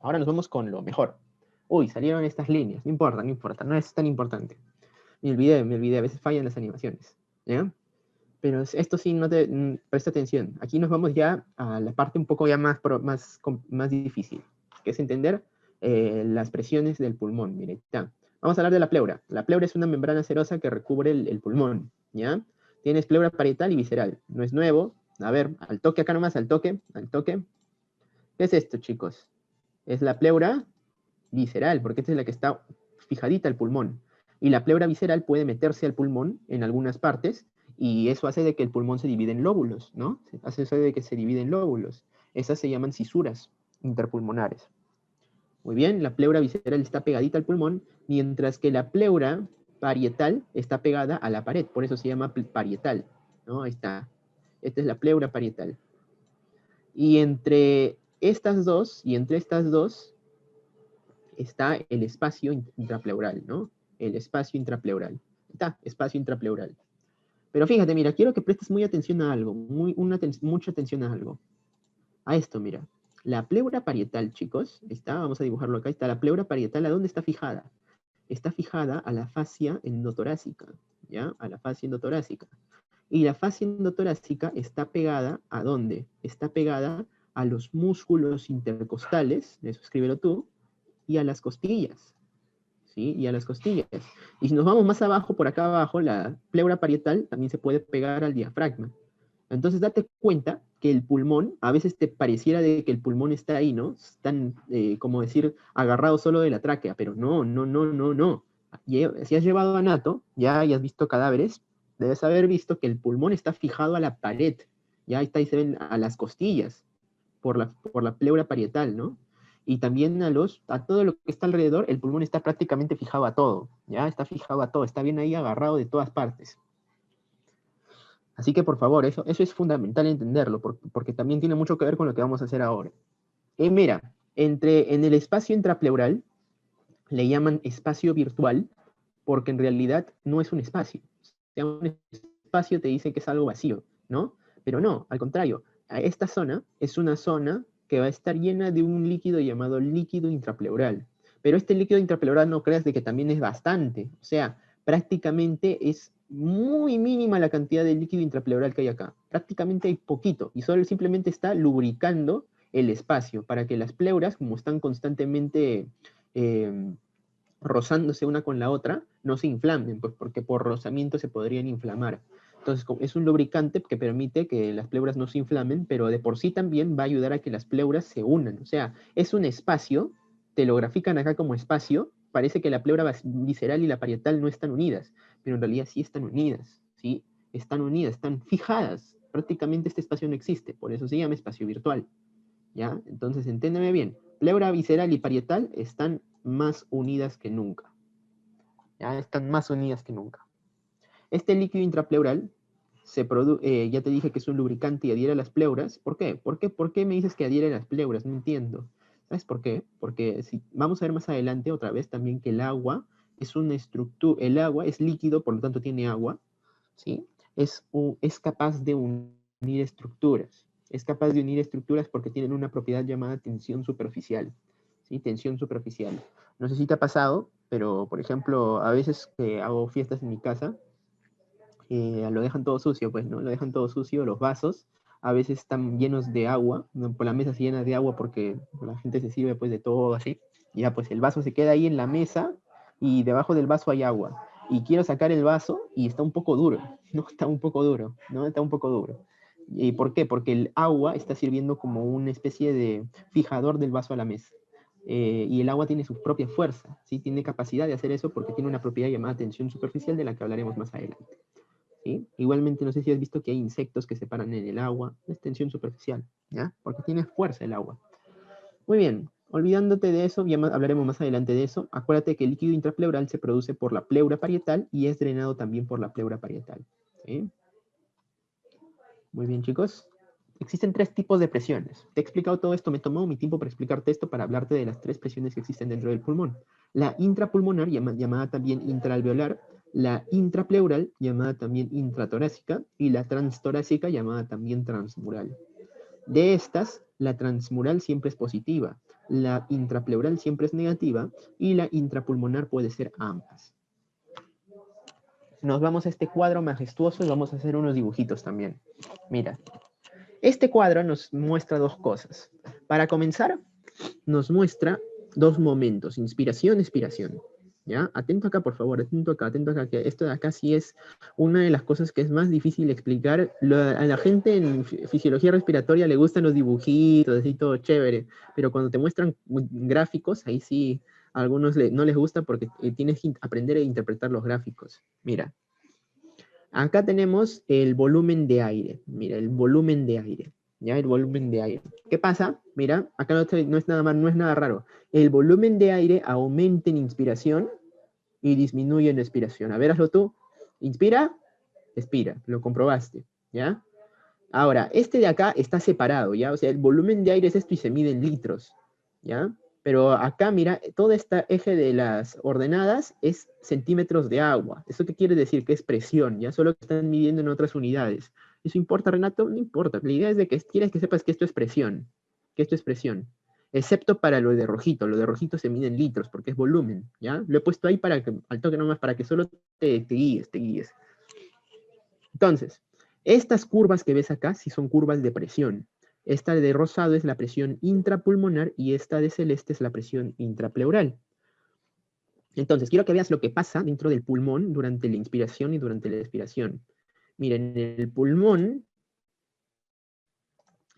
Ahora nos vamos con lo mejor. Uy, salieron estas líneas. No importa, no importa. No es tan importante. Me olvidé. A veces fallan las animaciones. ¿Ya? Pero esto sí, no te presta atención. Aquí nos vamos ya a la parte un poco ya más difícil, que es entender las presiones del pulmón. Mire, ya. Vamos a hablar de la pleura. La pleura es una membrana serosa que recubre el pulmón, ¿ya? Tienes pleura parietal y visceral. No es nuevo. A ver, al toque acá nomás, al toque, al toque. ¿Qué es esto, chicos? Es la pleura visceral, porque esta es la que está fijadita al pulmón. Y la pleura visceral puede meterse al pulmón en algunas partes y eso hace de que el pulmón se divide en lóbulos, ¿no? Hace eso de que se divide en lóbulos. Esas se llaman cisuras interpulmonares. Muy bien, la pleura visceral está pegadita al pulmón, mientras que la pleura parietal está pegada a la pared, por eso se llama parietal, ¿no? Ahí está. Esta es la pleura parietal. Y entre estas dos está el espacio intrapleural, ¿no? El espacio intrapleural. Está, espacio intrapleural. Pero fíjate, mira, quiero que prestes muy atención a algo, mucha atención a algo. A esto, mira. La pleura parietal, chicos, está, vamos a dibujarlo acá, está la pleura parietal, ¿a dónde está fijada? Está fijada a la fascia endotorácica, ¿ya? A la fascia endotorácica. Y la fascia endotorácica está pegada, ¿a dónde? Está pegada a los músculos intercostales, eso escríbelo tú, y a las costillas, ¿sí? Y a las costillas. Y si nos vamos más abajo, por acá abajo, la pleura parietal también se puede pegar al diafragma. Entonces date cuenta que el pulmón, a veces te pareciera de que el pulmón está ahí, ¿no? Están, como decir, agarrado solo de la tráquea, pero no, no, no, no, no. Si has llevado a Nato, ya has visto cadáveres, debes haber visto que el pulmón está fijado a la pared, ya está ahí se ven a las costillas, por la pleura parietal, ¿no? Y también a todo lo que está alrededor, el pulmón está prácticamente fijado a todo, ¿ya? Está fijado a todo, está bien ahí agarrado de todas partes. Así que, por favor, eso es fundamental entenderlo, porque también tiene mucho que ver con lo que vamos a hacer ahora. Mira, en el espacio intrapleural, le llaman espacio virtual, porque en realidad no es un espacio. O sea, un espacio te dice que es algo vacío, ¿no? Pero no, al contrario, esta zona es una zona que va a estar llena de un líquido llamado líquido intrapleural. Pero este líquido intrapleural no creas de que también es bastante, o sea, prácticamente es muy mínima la cantidad de líquido intrapleural que hay acá. Prácticamente hay poquito y solo simplemente está lubricando el espacio para que las pleuras, como están constantemente rozándose una con la otra, no se inflamen, pues porque por rozamiento se podrían inflamar. Entonces, es un lubricante que permite que las pleuras no se inflamen, pero de por sí también va a ayudar a que las pleuras se unan. O sea, es un espacio, te lo grafican acá como espacio, parece que la pleura visceral y la parietal no están unidas, pero en realidad sí están unidas, ¿sí? Están unidas, están fijadas. Prácticamente este espacio no existe, por eso se llama espacio virtual, ¿ya? Entonces, entiéndeme bien, pleura visceral y parietal están más unidas que nunca. ¿Ya? Están más unidas que nunca. Este líquido intrapleural ya te dije que es un lubricante y adhiere a las pleuras. ¿Por qué? ¿Por qué me dices que adhiere a las pleuras? No entiendo. ¿Sabes por qué? Porque vamos a ver más adelante otra vez también que el agua es una estructura, el agua es líquido, por lo tanto tiene agua, ¿sí? Es capaz de unir estructuras. Es capaz de unir estructuras porque tienen una propiedad llamada tensión superficial, ¿sí? Tensión superficial. No sé si te ha pasado, pero por ejemplo, a veces que hago fiestas en mi casa, lo dejan todo sucio, pues, ¿no? Lo dejan todo sucio, los vasos a veces están llenos de agua, ¿no? Por la mesa se llena de agua porque la gente se sirve pues de todo así, y ya pues el vaso se queda ahí en la mesa y debajo del vaso hay agua. Y quiero sacar el vaso y está un poco duro, ¿no? Está un poco duro, ¿no? Está un poco duro. ¿Y por qué? Porque el agua está sirviendo como una especie de fijador del vaso a la mesa. Y el agua tiene su propia fuerza, ¿sí? Tiene capacidad de hacer eso porque tiene una propiedad llamada tensión superficial de la que hablaremos más adelante, ¿sí? Igualmente, no sé si has visto que hay insectos que se paran en el agua, es tensión superficial, ¿ya? Porque tiene fuerza el agua. Muy bien, olvidándote de eso, ya hablaremos más adelante de eso. Acuérdate que el líquido intrapleural se produce por la pleura parietal y es drenado también por la pleura parietal, ¿sí? Muy bien, chicos. Existen tres tipos de presiones. Te he explicado todo esto, me he tomado mi tiempo para explicarte esto, para hablarte de las tres presiones que existen dentro del pulmón. La intrapulmonar, llamada también intraalveolar, la intrapleural, llamada también intratorácica, y la transtorácica, llamada también transmural. De estas, la transmural siempre es positiva, la intrapleural siempre es negativa y la intrapulmonar puede ser ambas. Nos vamos a este cuadro majestuoso y vamos a hacer unos dibujitos también. Mira, este cuadro nos muestra dos cosas. Para comenzar, nos muestra dos momentos, inspiración, expiración. ¿Ya? Atento acá, por favor, atento acá, que esto de acá sí es una de las cosas que es más difícil explicar. A la gente en fisiología respiratoria le gustan los dibujitos, así todo chévere, pero cuando te muestran gráficos, ahí sí a algunos no les gusta porque tienes que aprender a interpretar los gráficos. Mira, acá tenemos el volumen de aire. Mira, el volumen de aire. ¿Ya? El volumen de aire. ¿Qué pasa? Mira, acá no es nada más, no es nada raro. El volumen de aire aumenta en inspiración y disminuye en expiración. A ver, hazlo tú. Inspira, expira. Lo comprobaste. ¿Ya? Ahora, este de acá está separado, ¿ya? O sea, el volumen de aire es esto y se mide en litros. ¿Ya? Pero acá, mira, todo este eje de las ordenadas es centímetros de agua. ¿Eso qué quiere decir? Que es presión, ya solo que están midiendo en otras unidades. ¿Eso importa, Renato? No importa. La idea es de que quieres que sepas que esto es presión. Que esto es presión. Excepto para lo de rojito. Lo de rojito se mide en litros porque es volumen, ¿ya? Lo he puesto ahí para que, al toque nomás, para que solo te guíes, te guíes. Entonces, estas curvas que ves acá sí son curvas de presión. Esta de rosado es la presión intrapulmonar y esta de celeste es la presión intrapleural. Entonces, quiero que veas lo que pasa dentro del pulmón durante la inspiración y durante la expiración. Miren, en el pulmón,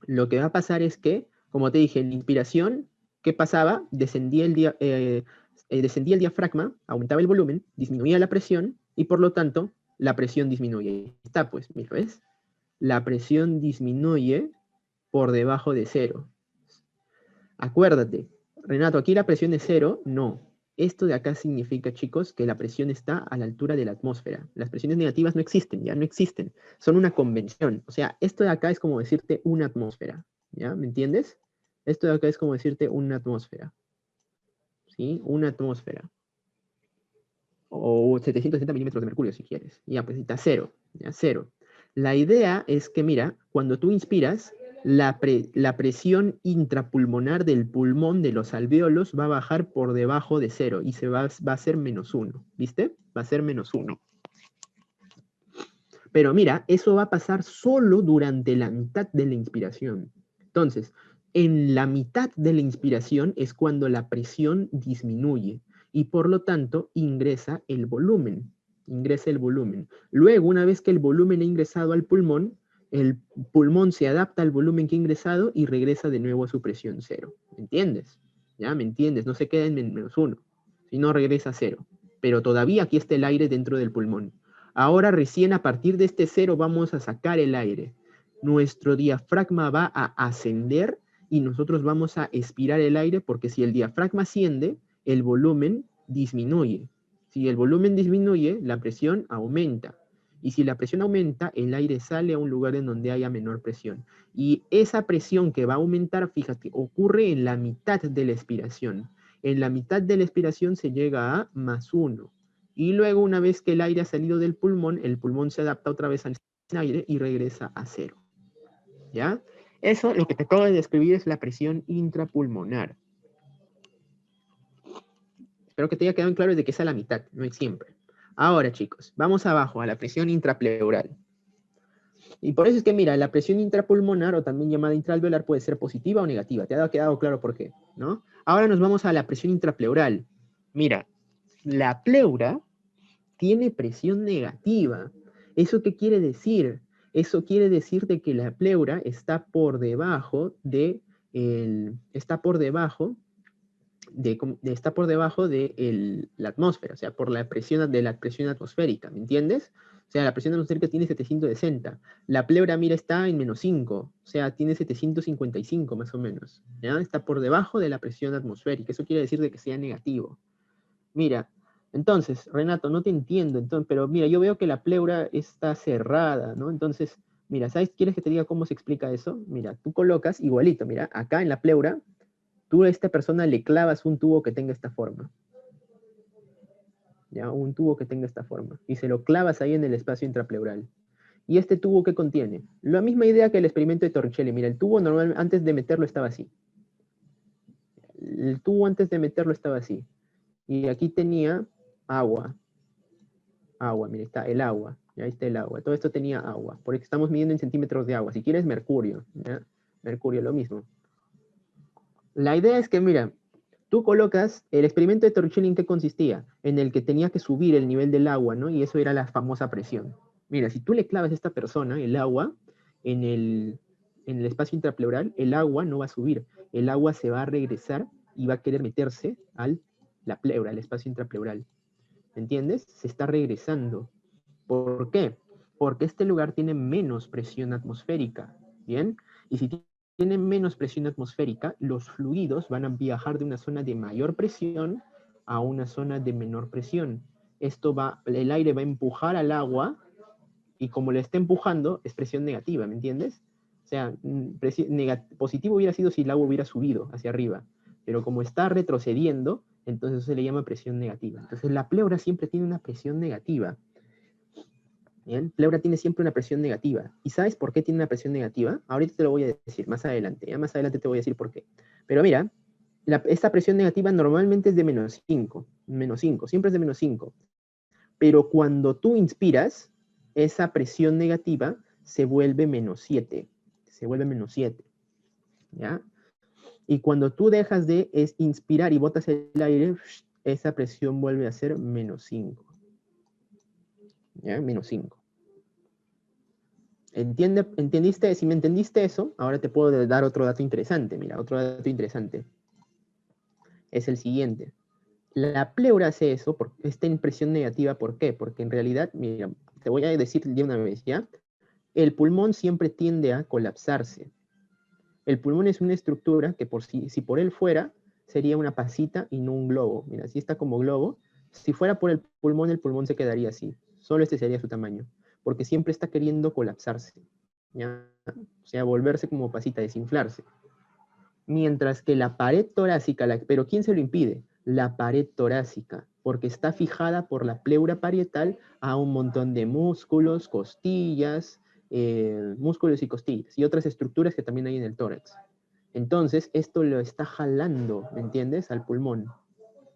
lo que va a pasar es que, como te dije, en la inspiración, ¿qué pasaba? Descendía el diafragma, aumentaba el volumen, disminuía la presión y por lo tanto la presión disminuye. Ahí está, pues, mira, ¿ves? La presión disminuye por debajo de cero. Acuérdate, Renato, aquí la presión es cero, no. Esto de acá significa, chicos, que la presión está a la altura de la atmósfera. Las presiones negativas no existen, ya no existen. Son una convención. O sea, esto de acá es como decirte una atmósfera. ¿Ya? ¿Me entiendes? Esto de acá es como decirte una atmósfera. ¿Sí? Una atmósfera. O 760 milímetros de mercurio, si quieres. Ya, pues está cero. Ya, cero. La idea es que, mira, cuando tú inspiras, la presión intrapulmonar del pulmón de los alvéolos va a bajar por debajo de cero y va a ser -1. ¿Viste? Va a ser -1. Pero mira, eso va a pasar solo durante la mitad de la inspiración. Entonces, en la mitad de la inspiración es cuando la presión disminuye y por lo tanto ingresa el volumen. Ingresa el volumen. Luego, una vez que el volumen ha ingresado al pulmón, el pulmón se adapta al volumen que ha ingresado y regresa de nuevo a su presión cero. ¿Me entiendes? ¿Ya? ¿Me entiendes? No se queda en -1, sino regresa a cero. Pero todavía aquí está el aire dentro del pulmón. Ahora recién a partir de este cero vamos a sacar el aire. Nuestro diafragma va a ascender y nosotros vamos a expirar el aire porque si el diafragma asciende, el volumen disminuye. Si el volumen disminuye, la presión aumenta. Y si la presión aumenta, el aire sale a un lugar en donde haya menor presión. Y esa presión que va a aumentar, fíjate, ocurre en la mitad de la expiración. En la mitad de la expiración se llega a +1. Y luego, una vez que el aire ha salido del pulmón, el pulmón se adapta otra vez al aire y regresa a cero. ¿Ya? Eso, lo que te acabo de describir es la presión intrapulmonar. Espero que te haya quedado claro de que es a la mitad, no es siempre. Ahora, chicos, vamos abajo, a la presión intrapleural. Y por eso es que, mira, la presión intrapulmonar, o también llamada intraalveolar, puede ser positiva o negativa. Te ha quedado claro por qué, ¿no? Ahora nos vamos a la presión intrapleural. Mira, la pleura tiene presión negativa. ¿Eso qué quiere decir? Eso quiere decir de que la pleura está por debajo de la atmósfera, o sea, por la presión de la presión atmosférica, ¿me entiendes? O sea, la presión atmosférica tiene 760. La pleura, mira, está en -5, o sea, tiene 755 más o menos. ¿Ya? Está por debajo de la presión atmosférica. Eso quiere decir de que sea negativo. Mira, entonces, Renato, no te entiendo, pero mira, yo veo que la pleura está cerrada, ¿no? Entonces, mira, ¿sabes? ¿Quieres que te diga cómo se explica eso? Mira, tú colocas igualito, mira, acá en la pleura, tú a esta persona le clavas un tubo que tenga esta forma. ¿Ya? Un tubo que tenga esta forma. Y se lo clavas ahí en el espacio intrapleural. ¿Y este tubo qué contiene? La misma idea que el experimento de Torricelli. Mira, el tubo normalmente antes de meterlo estaba así. el tubo antes de meterlo estaba así. Y aquí tenía agua. Agua, mira, está el agua. Ya ahí está el agua. Todo esto tenía agua. Porque estamos midiendo en centímetros de agua. Si quieres, mercurio. ¿Ya? Mercurio, lo mismo. La idea es que, mira, tú colocas, el experimento de Torricelli, ¿en qué consistía? En el que tenía que subir el nivel del agua, ¿no? Y eso era la famosa presión. Mira, si tú le clavas a esta persona el agua en el espacio intrapleural, el agua no va a subir. El agua se va a regresar y va a querer meterse la pleura, al espacio intrapleural. ¿Entiendes? Se está regresando. ¿Por qué? Porque este lugar tiene menos presión atmosférica, ¿bien? Y si tiene menos presión atmosférica, los fluidos van a viajar de una zona de mayor presión a una zona de menor presión. El aire va a empujar al agua y como le está empujando, es presión negativa, ¿me entiendes? O sea, positivo hubiera sido si el agua hubiera subido hacia arriba, pero como está retrocediendo, entonces eso se le llama presión negativa. Entonces la pleura siempre tiene una presión negativa. ¿Bien? Pleura tiene siempre una presión negativa. ¿Y sabes por qué tiene una presión negativa? Ahorita te lo voy a decir, más adelante. Ya más adelante te voy a decir por qué. Pero mira, esta presión negativa normalmente es de menos 5. Menos 5, siempre es de menos 5. Pero cuando tú inspiras, esa presión negativa se vuelve menos 7. Se vuelve menos 7. ¿Ya? Y cuando tú dejas de inspirar y botas el aire, esa presión vuelve a ser menos 5. ¿Ya? Menos 5. ¿Entendiste? Si me entendiste eso, ahora te puedo dar otro dato interesante. Mira, otro dato interesante. Es el siguiente. La pleura hace eso, esta impresión negativa, ¿por qué? Porque en realidad, mira, te voy a decir de una vez, ¿ya? El pulmón siempre tiende a colapsarse. El pulmón es una estructura que si por él fuera, sería una pasita y no un globo. Mira, así está como globo. Si fuera por el pulmón se quedaría así. Solo este sería su tamaño. Porque siempre está queriendo colapsarse. ¿Ya? O sea, volverse como pasita, desinflarse. Mientras que la pared torácica, pero ¿quién se lo impide? La pared torácica, porque está fijada por la pleura parietal a un montón de músculos, costillas, músculos y costillas, y otras estructuras que también hay en el tórax. Entonces, esto lo está jalando, ¿me entiendes? Al pulmón.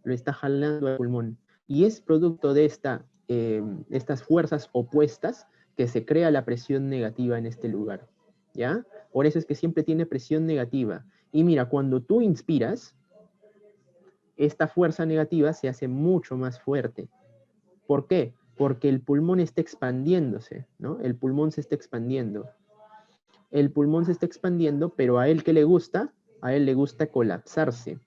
Lo está jalando al pulmón. Y es producto de estas fuerzas opuestas que se crea la presión negativa en este lugar. ¿Ya? Por eso es que siempre tiene presión negativa. Y mira, cuando tú inspiras, esta fuerza negativa se hace mucho más fuerte. ¿Por qué? Porque el pulmón está expandiéndose, ¿no? El pulmón se está expandiendo. El pulmón se está expandiendo, pero a él, ¿qué le gusta? A él le gusta colapsarse.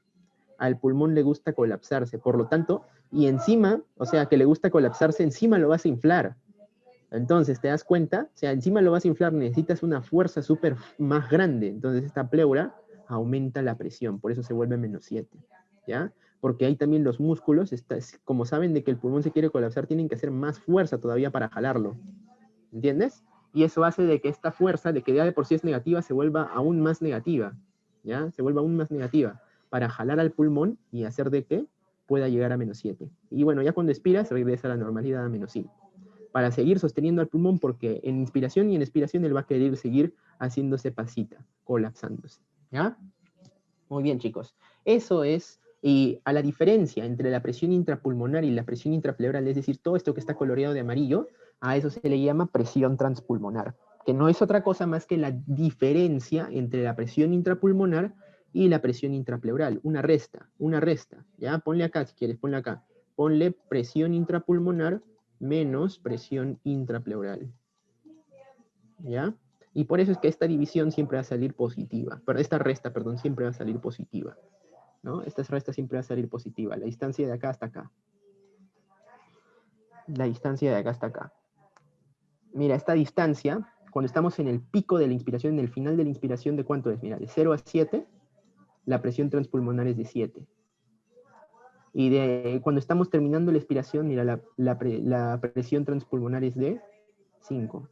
Al pulmón le gusta colapsarse. Por lo tanto, y encima, o sea, que le gusta colapsarse, encima lo vas a inflar. Entonces, ¿te das cuenta? O sea, encima lo vas a inflar, necesitas una fuerza súper más grande. Entonces, esta pleura aumenta la presión, por eso se vuelve menos 7, ¿ya? Porque ahí también los músculos, como saben de que el pulmón se quiere colapsar, tienen que hacer más fuerza todavía para jalarlo, ¿entiendes? Y eso hace de que esta fuerza, de que ya de por sí es negativa, se vuelva aún más negativa, ¿ya? Se vuelva aún más negativa para jalar al pulmón y hacer de que pueda llegar a menos 7. Y bueno, ya cuando expiras, regresa a la normalidad a menos 5. Para seguir sosteniendo al pulmón, porque en inspiración y en expiración él va a querer seguir haciéndose pasita, colapsándose, ¿ya? Muy bien, chicos. Eso es, y a la diferencia entre la presión intrapulmonar y la presión intrapleural, es decir, todo esto que está coloreado de amarillo, a eso se le llama presión transpulmonar, que no es otra cosa más que la diferencia entre la presión intrapulmonar y la presión intrapleural. Una resta, ¿ya? Ponle acá si quieres, ponle acá. Ponle presión intrapulmonar menos presión intrapleural, ¿ya? Y por eso es que esta división siempre va a salir positiva, pero esta resta, perdón, siempre va a salir positiva, ¿no? Esta resta siempre va a salir positiva, la distancia de acá hasta acá. La distancia de acá hasta acá. Mira, esta distancia, cuando estamos en el pico de la inspiración, en el final de la inspiración, ¿de cuánto es? Mira, de 0 a 7, la presión transpulmonar es de 7. Y cuando estamos terminando la expiración, mira, la presión transpulmonar es de 5.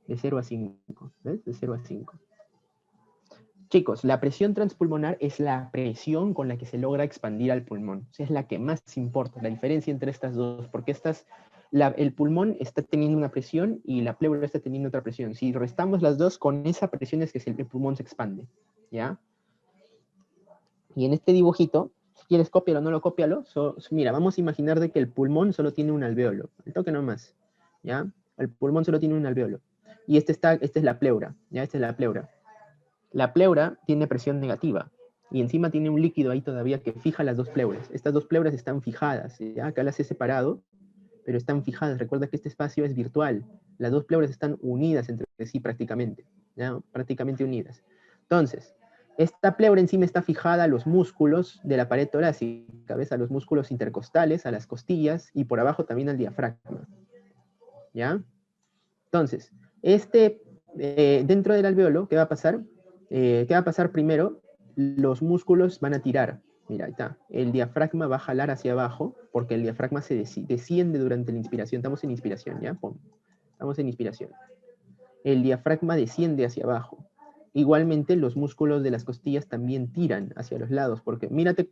De 0 a 5. ¿Ves? De 0 a 5. Chicos, la presión transpulmonar es la presión con la que se logra expandir al pulmón. O sea, es la que más importa, la diferencia entre estas dos, porque el pulmón está teniendo una presión y la pleura está teniendo otra presión. Si restamos las dos, con esa presión es que el pulmón se expande, ¿ya? Y en este dibujito, si quieres cópialo o no lo cópialo, mira, vamos a imaginar de que el pulmón solo tiene un alvéolo, el toque nomás, ¿ya? El pulmón solo tiene un alvéolo. Y esta es la pleura, ¿ya? Esta es la pleura. La pleura tiene presión negativa, y encima tiene un líquido ahí todavía que fija las dos pleuras. Estas dos pleuras están fijadas, ¿ya? Acá las he separado, pero están fijadas. Recuerda que este espacio es virtual. Las dos pleuras están unidas entre sí prácticamente, ¿ya? Prácticamente unidas. Entonces, esta pleura encima está fijada a los músculos de la pared torácica, ¿ves? A los músculos intercostales, a las costillas y por abajo también al diafragma, ¿ya? Entonces, dentro del alveolo, ¿qué va a pasar? ¿Qué va a pasar primero? Los músculos van a tirar. Mira, ahí está. El diafragma va a jalar hacia abajo porque el diafragma se desciende durante la inspiración. Estamos en inspiración, ¿ya? Pum. Estamos en inspiración. El diafragma desciende hacia abajo. Igualmente, los músculos de las costillas también tiran hacia los lados, porque mírate,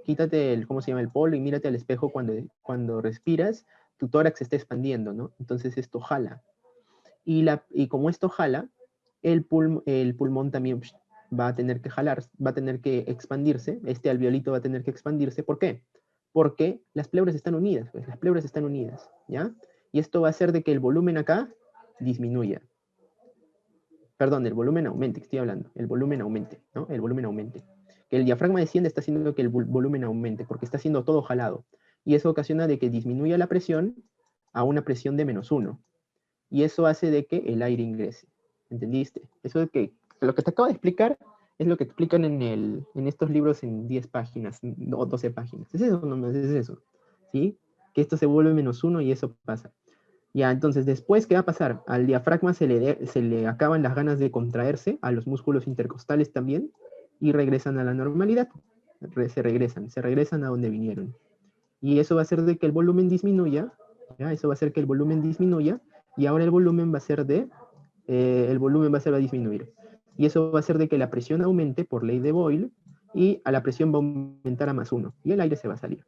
quítate ¿cómo se llama? El polo y mírate al espejo cuando respiras, tu tórax se está expandiendo, ¿no? Entonces esto jala. Y como esto jala, el pulmón también va a tener que jalar, va a tener que expandirse, este alveolito va a tener que expandirse. ¿Por qué? Porque las pleuras están unidas, pues las pleuras están unidas, ¿ya? Y esto va a hacer de que el volumen acá disminuya. Perdón, el volumen aumente, estoy hablando, el volumen aumente, ¿no? El volumen aumente. Que el diafragma desciende está haciendo que el volumen aumente, porque está haciendo todo jalado. Y eso ocasiona de que disminuya la presión a una presión de -1. Y eso hace de que el aire ingrese. ¿Entendiste? Eso de que lo que te acabo de explicar es lo que explican en estos libros en 10 páginas o 12 páginas. Es eso, nomás, es eso. ¿Sí? Que esto se vuelve -1 y eso pasa. Ya, entonces después, ¿qué va a pasar? Al diafragma se le acaban las ganas de contraerse, a los músculos intercostales también, y regresan a la normalidad. Se regresan a donde vinieron. Y eso va a hacer de que el volumen disminuya, ¿ya? Eso va a hacer que el volumen disminuya, y ahora el volumen va a ser va a disminuir. Y eso va a hacer de que la presión aumente por ley de Boyle, y a la presión va a aumentar a +1, y el aire se va a salir.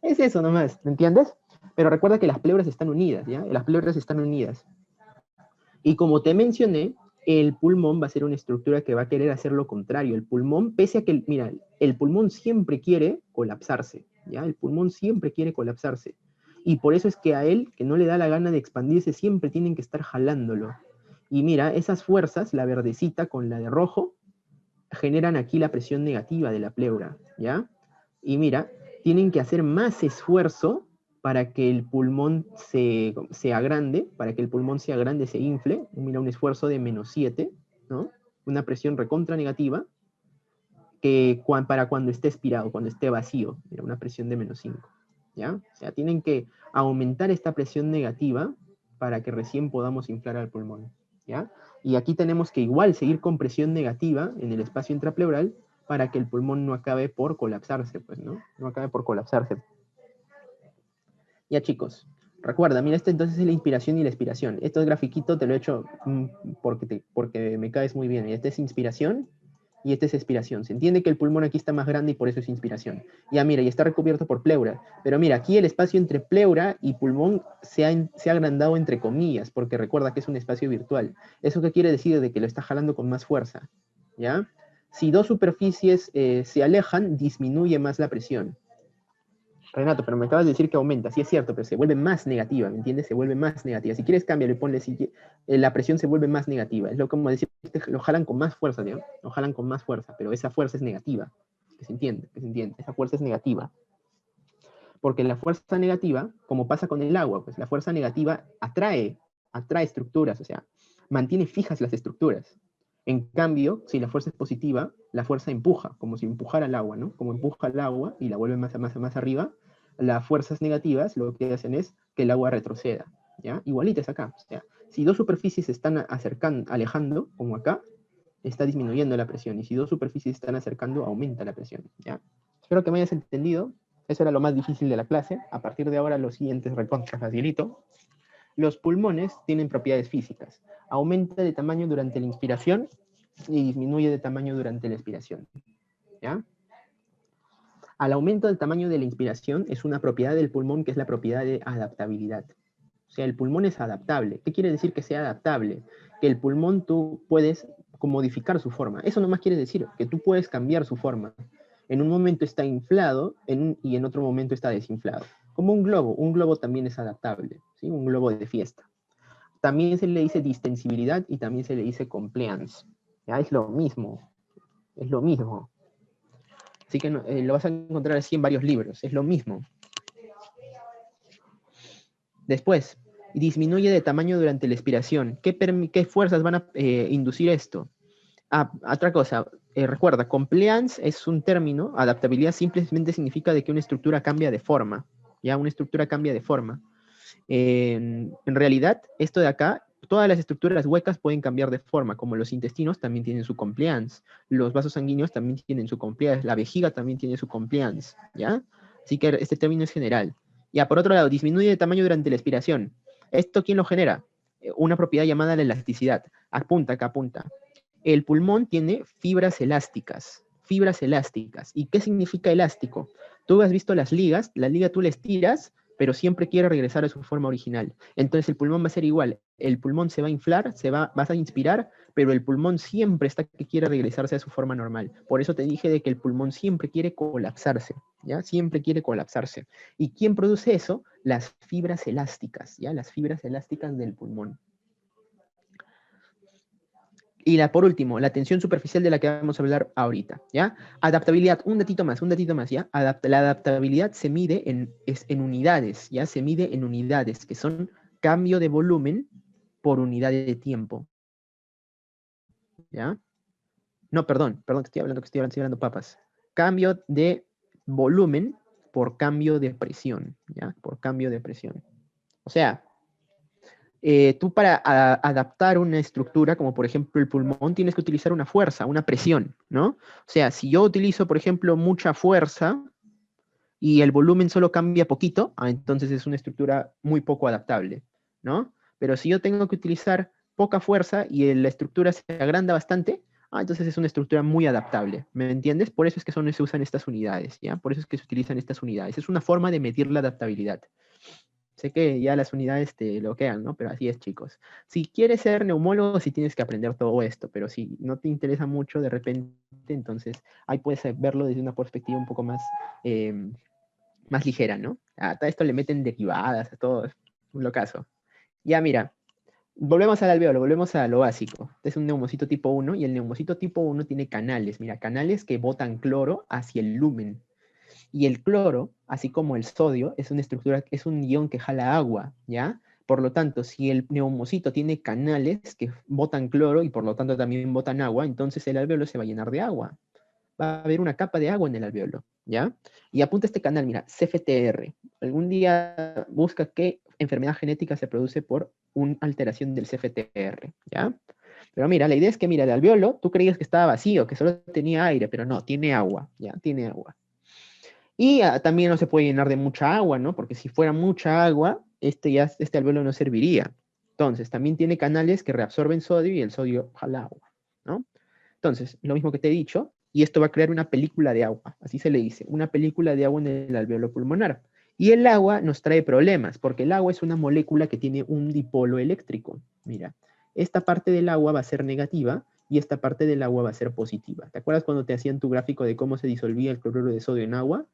Es eso nomás, ¿me entiendes? Pero recuerda que las pleuras están unidas, ¿ya? Las pleuras están unidas. Y como te mencioné, el pulmón va a ser una estructura que va a querer hacer lo contrario. El pulmón, pese a que, mira, el pulmón siempre quiere colapsarse, ¿ya? El pulmón siempre quiere colapsarse. Y por eso es que a él, que no le da la gana de expandirse, siempre tienen que estar jalándolo. Y mira, esas fuerzas, la verdecita con la de rojo, generan aquí la presión negativa de la pleura, ¿ya? Y mira, tienen que hacer más esfuerzo para que el pulmón sea grande, para que el pulmón sea grande, se infle. Mira, un esfuerzo de -7, ¿no? Una presión recontra negativa, para cuando esté expirado, cuando esté vacío. Mira, una presión de -5, ¿ya? O sea, tienen que aumentar esta presión negativa para que recién podamos inflar al pulmón, ¿ya? Y aquí tenemos que igual seguir con presión negativa en el espacio intrapleural para que el pulmón no acabe por colapsarse, pues, ¿no? No acabe por colapsarse. Ya, chicos, recuerda, mira, entonces es la inspiración y la expiración. Esto es grafiquito, te lo he hecho porque me caes muy bien. Esta es inspiración y esta es expiración. Se entiende que el pulmón aquí está más grande y por eso es inspiración. Ya, mira, y está recubierto por pleura. Pero mira, aquí el espacio entre pleura y pulmón se ha agrandado entre comillas, porque recuerda que es un espacio virtual. ¿Eso qué quiere decir? De que lo está jalando con más fuerza, ¿ya? Si dos superficies se alejan, disminuye más la presión. Renato, pero me acabas de decir que aumenta. Sí, es cierto, pero se vuelve más negativa, ¿me entiendes? Se vuelve más negativa. Si quieres, cámbialo y ponle, la presión se vuelve más negativa. Es lo como decir, lo jalan con más fuerza, ¿no? Lo jalan con más fuerza, pero esa fuerza es negativa. Que se entiende, que se entiende. Esa fuerza es negativa. Porque la fuerza negativa, como pasa con el agua, pues la fuerza negativa atrae estructuras, o sea, mantiene fijas las estructuras. En cambio, si la fuerza es positiva, la fuerza empuja, como si empujara el agua, ¿no? Como empuja el agua y la vuelve más arriba, las fuerzas negativas lo que hacen es que el agua retroceda, ¿ya? Igualita es acá, o sea, si dos superficies se están alejando, como acá, está disminuyendo la presión, y si dos superficies se están acercando, aumenta la presión, ¿ya? Espero que me hayas entendido. Eso era lo más difícil de la clase. A partir de ahora, lo siguiente es recontra facilito. Los pulmones tienen propiedades físicas. Aumenta de tamaño durante la inspiración y disminuye de tamaño durante la expiración, ¿ya? Al aumento del tamaño de la inspiración es una propiedad del pulmón que es la propiedad de adaptabilidad. O sea, el pulmón es adaptable. ¿Qué quiere decir que sea adaptable? Que el pulmón tú puedes con modificar su forma. Eso nomás quiere decir que tú puedes cambiar su forma. En un momento está inflado y en otro momento está desinflado. Como un globo también es adaptable, ¿sí? Un globo de fiesta. También se le dice distensibilidad y también se le dice compliance. ¿Ya? Es lo mismo, es lo mismo. Así que lo vas a encontrar así en varios libros, es lo mismo. Después, disminuye de tamaño durante la expiración. ¿Qué fuerzas van a inducir esto? Otra cosa, recuerda, compliance es un término, adaptabilidad simplemente significa de que una estructura cambia de forma, ¿ya? Una estructura cambia de forma. En realidad, esto de acá, todas las estructuras huecas pueden cambiar de forma, como los intestinos también tienen su compliance, los vasos sanguíneos también tienen su compliance, la vejiga también tiene su compliance, ¿ya? Así que este término es general. Ya, por otro lado, disminuye de tamaño durante la expiración. ¿Esto quién lo genera? Una propiedad llamada la elasticidad. Apunta, acá apunta. El pulmón tiene fibras elásticas. Fibras elásticas. ¿Y qué significa elástico? Tú has visto las ligas, la liga tú la estiras, pero siempre quiere regresar a su forma original. Entonces el pulmón va a ser igual. El pulmón se va a inflar, vas a inspirar, pero el pulmón siempre está que quiere regresarse a su forma normal. Por eso te dije de que el pulmón siempre quiere colapsarse, ¿ya? Siempre quiere colapsarse. ¿Y quién produce eso? Las fibras elásticas, ¿ya? Las fibras elásticas del pulmón. Y por último, la tensión superficial de la que vamos a hablar ahorita, ¿ya? Adaptabilidad, un datito más, ¿ya? La adaptabilidad se mide en unidades, ¿ya? Se mide en unidades, que son cambio de volumen por unidad de tiempo, ¿ya? No, perdón, que estoy hablando papas. Cambio de volumen por cambio de presión, ¿ya? Por cambio de presión. O sea, tú para adaptar una estructura, como por ejemplo el pulmón, tienes que utilizar una fuerza, una presión, ¿no? O sea, si yo utilizo, por ejemplo, mucha fuerza y el volumen solo cambia poquito, entonces es una estructura muy poco adaptable, ¿no? Pero si yo tengo que utilizar poca fuerza y la estructura se agranda bastante, entonces es una estructura muy adaptable, ¿me entiendes? Por eso es que se usan estas unidades, ¿ya? Por eso es que se utilizan estas unidades. Es una forma de medir la adaptabilidad. Sé que ya las unidades te bloquean, ¿no? Pero así es, chicos. Si quieres ser neumólogo, sí tienes que aprender todo esto, pero si no te interesa mucho de repente, entonces ahí puedes verlo desde una perspectiva un poco más ligera, ¿no? A todo esto le meten derivadas, a todo, es un locazo. Ya, mira, volvemos al alveolo, volvemos a lo básico. Este es un neumocito tipo 1 y el neumocito tipo 1 tiene canales, mira, canales que botan cloro hacia el lumen. Y el cloro, así como el sodio, es una estructura, es un ion que jala agua, ¿ya? Por lo tanto, si el neumocito tiene canales que botan cloro y por lo tanto también botan agua, entonces el alveolo se va a llenar de agua. Va a haber una capa de agua en el alveolo, ¿ya? Y apunta este canal, mira, CFTR. Algún día busca qué enfermedad genética se produce por una alteración del CFTR, ¿ya? Pero mira, la idea es que, mira, el alveolo, tú creías que estaba vacío, que solo tenía aire, pero no, tiene agua, ¿ya? Tiene agua. Y también no se puede llenar de mucha agua, ¿no? Porque si fuera mucha agua, este alveolo no serviría. Entonces, también tiene canales que reabsorben sodio y el sodio jala agua, ¿no? Entonces, lo mismo que te he dicho, y esto va a crear una película de agua, así se le dice, una película de agua en el alveolo pulmonar. Y el agua nos trae problemas, porque el agua es una molécula que tiene un dipolo eléctrico. Mira, esta parte del agua va a ser negativa y esta parte del agua va a ser positiva. ¿Te acuerdas cuando te hacían tu gráfico de cómo se disolvía el cloruro de sodio en agua?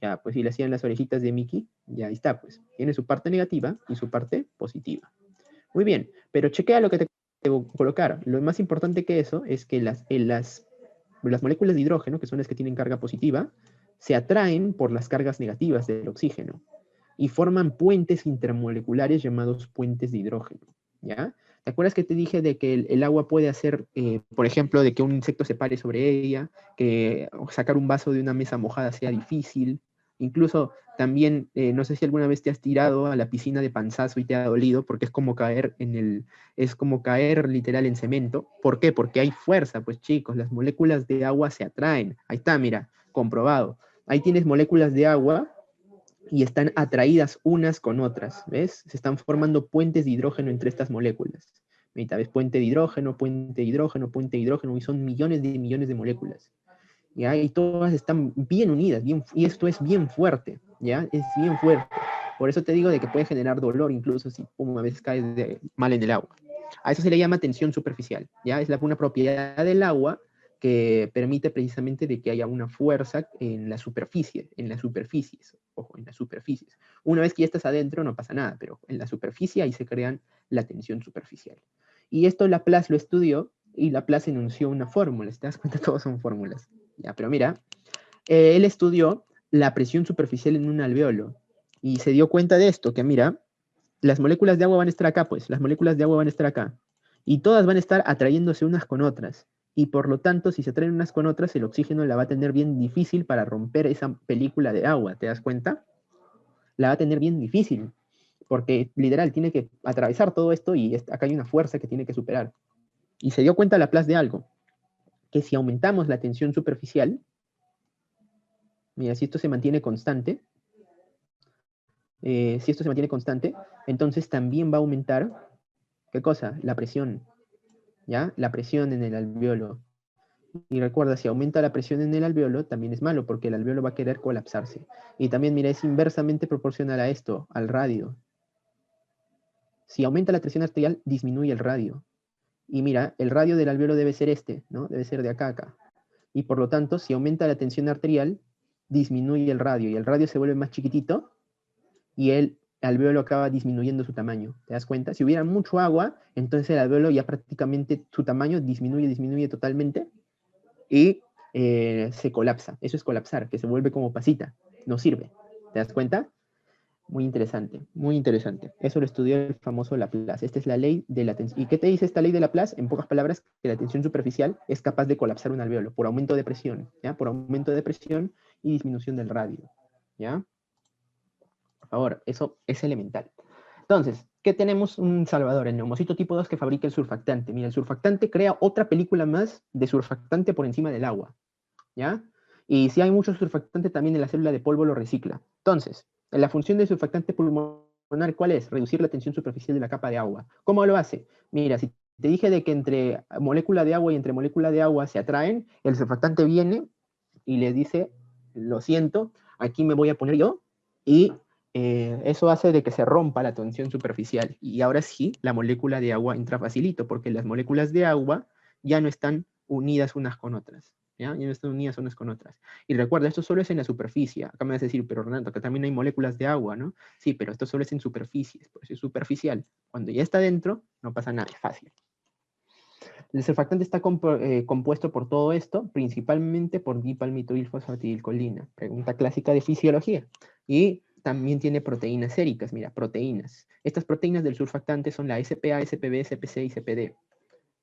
Ya, pues si le hacían las orejitas de Mickey, ya ahí está, pues. Tiene su parte negativa y su parte positiva. Muy bien, pero chequea lo que te voy a colocar. Lo más importante que eso es que las moléculas de hidrógeno, que son las que tienen carga positiva, se atraen por las cargas negativas del oxígeno y forman puentes intermoleculares llamados puentes de hidrógeno, ¿ya? ¿Te acuerdas que te dije de que el agua puede hacer, por ejemplo, de que un insecto se pare sobre ella, que sacar un vaso de una mesa mojada sea difícil? Incluso también, no sé si alguna vez te has tirado a la piscina de panzazo y te ha dolido, porque es como caer literal en cemento. ¿Por qué? Porque hay fuerza, pues chicos, las moléculas de agua se atraen. Ahí está, mira, comprobado. Ahí tienes moléculas de agua y están atraídas unas con otras, ¿ves? Se están formando puentes de hidrógeno entre estas moléculas. Ahorita ves puente de hidrógeno, puente de hidrógeno, puente de hidrógeno, y son millones de moléculas. ¿Ya? Y todas están bien unidas, y esto es bien fuerte, ¿ya? Es bien fuerte. Por eso te digo de que puede generar dolor incluso si a veces caes mal en el agua. A eso se le llama tensión superficial, ¿ya? Es una propiedad del agua que permite precisamente de que haya una fuerza en la superficie, en las superficies, ojo, en las superficies. Una vez que ya estás adentro no pasa nada, pero en la superficie ahí se crean la tensión superficial. Y esto Laplace lo estudió y Laplace enunció una fórmula, ¿te das cuenta? Todos son fórmulas, ¿ya? Pero mira, él estudió la presión superficial en un alveolo y se dio cuenta de esto, que mira, las moléculas de agua van a estar acá, pues, las moléculas de agua van a estar acá. Y todas van a estar atrayéndose unas con otras. Y por lo tanto, si se atraen unas con otras, el oxígeno la va a tener bien difícil para romper esa película de agua, ¿te das cuenta? La va a tener bien difícil, porque literal tiene que atravesar todo esto y acá hay una fuerza que tiene que superar. Y se dio cuenta Laplace de algo, que si aumentamos la tensión superficial, mira, si esto se mantiene constante, entonces también va a aumentar, ¿qué cosa? La presión, ¿ya? La presión en el alveolo. Y recuerda, si aumenta la presión en el alveolo, también es malo, porque el alveolo va a querer colapsarse. Y también, mira, es inversamente proporcional a esto, al radio. Si aumenta la presión arterial, disminuye el radio. Y mira, el radio del alveolo debe ser este, ¿no? Debe ser de acá a acá. Y por lo tanto, si aumenta la tensión arterial, disminuye el radio. Y el radio se vuelve más chiquitito y el alveolo acaba disminuyendo su tamaño. ¿Te das cuenta? Si hubiera mucho agua, entonces el alveolo ya prácticamente su tamaño disminuye totalmente y se colapsa. Eso es colapsar, que se vuelve como pasita. No sirve. ¿Te das cuenta? Muy interesante, muy interesante. Eso lo estudió el famoso Laplace. Esta es la ley de la tensión. ¿Y qué te dice esta ley de Laplace? En pocas palabras, que la tensión superficial es capaz de colapsar un alveolo por aumento de presión, ¿ya? Por aumento de presión y disminución del radio, ¿ya? Por favor, eso es elemental. Entonces, ¿qué tenemos? Un salvador, el neumocito tipo 2 que fabrica el surfactante. Mira, el surfactante crea otra película más de surfactante por encima del agua, ¿ya? Y si hay mucho surfactante, también en la célula de polvo lo recicla. Entonces, la función del surfactante pulmonar, ¿cuál es? Reducir la tensión superficial de la capa de agua. ¿Cómo lo hace? Mira, si te dije de que entre molécula de agua y entre molécula de agua se atraen, el surfactante viene y le dice, lo siento, aquí me voy a poner yo, y eso hace de que se rompa la tensión superficial. Y ahora sí, la molécula de agua entra facilito, porque las moléculas de agua ya no están unidas unas con otras. ¿Ya? Ya no están unidas unas con otras. Y recuerda, esto solo es en la superficie. Acá me vas a decir, pero Renato, que también hay moléculas de agua, ¿no? Sí, pero esto solo es en superficies, por eso es superficial. Cuando ya está dentro, no pasa nada, es fácil. El surfactante está compuesto por todo esto, principalmente por dipalmitoilfosfatidilcolina. Pregunta clásica de fisiología. Y también tiene proteínas séricas, mira, proteínas. Estas proteínas del surfactante son la SPA, SPB, SPC y CPD.